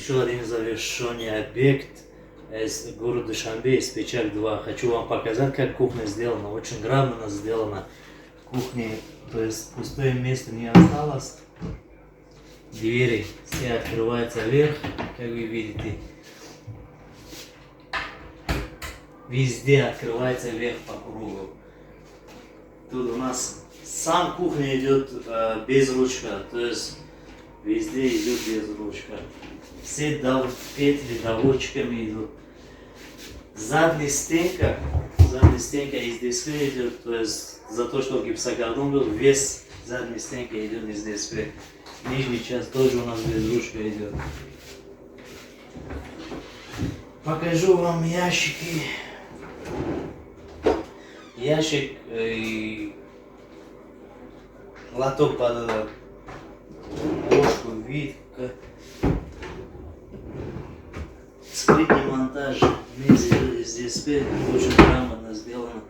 еще один завершенный объект из города Душанбе, из Печаль 2. Хочу вам показать, как кухня сделана. Очень грамотно сделана. Кухня, то есть пустое место не осталось. Двери все открываются вверх, как вы видите. Везде открывается вверх по кругу. Тут у нас сам кухня идет без ручка, то есть везде идет без ручка. Все петли доводчиками идут. Задняя стенка из ДСП идет, то есть за то, что гипсокартон был, весь задняя стенка идет из ДСП. Нижний часть тоже у нас без ручка идет. Покажу вам ящики. Ящик лоток под ложку, витка. Скрытный монтаж из ДСП очень грамотно сделано.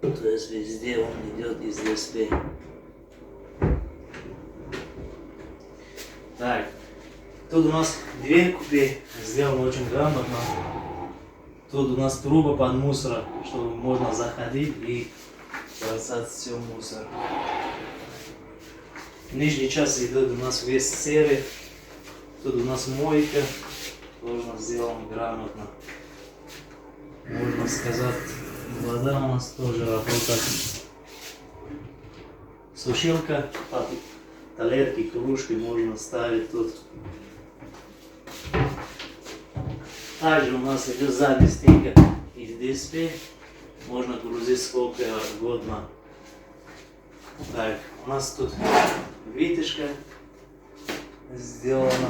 То есть везде он идет из ДСП. Так, тут у нас дверь купе сделана очень грамотно. Тут у нас труба под мусор, чтобы можно заходить и бросать все мусор. Нижний часть идет у нас весь серый. Тут у нас мойка, тоже сделано грамотно. Можно сказать, вода у нас тоже работает. Сушилка, талерки, кружки можно ставить тут. Также у нас идет задняя стенка из ДСП. Можно грузить сколько угодно. Так, у нас тут вытяжка сделана.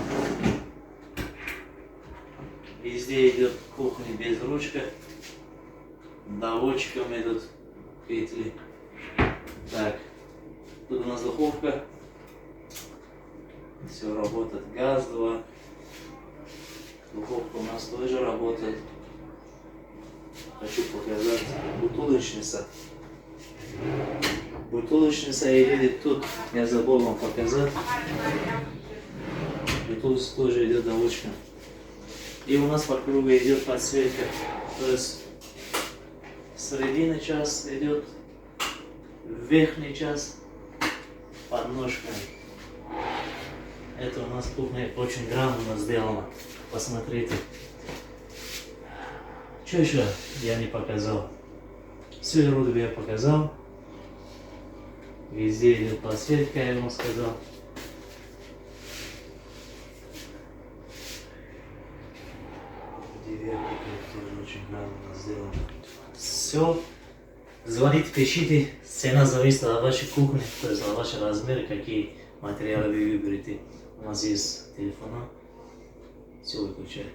Везде идет кухня без ручка. Доводчиком идут петли. Так, тут у нас духовка. Все работает. Газ 2. Духовка у нас тоже работает. Хочу показать бутылочница. Бутылочница едет тут. Я забыл вам показать. Бутылочница тоже идет доводчиком. И у нас по кругу идет подсветка. То есть срединный час идет, верхний час под ножками. Это у нас кухня очень грамотно сделана. Посмотрите. Что еще я не показал? Все вроде бы я показал. Везде идет подсветка, я вам сказал. Дверка тоже очень грамотно сделана. Все. Звоните, пишите. Цена зависит от вашей кухни, то есть от вашего размера, какие материалы вы выберете. У нас есть телефон. Все, выключай.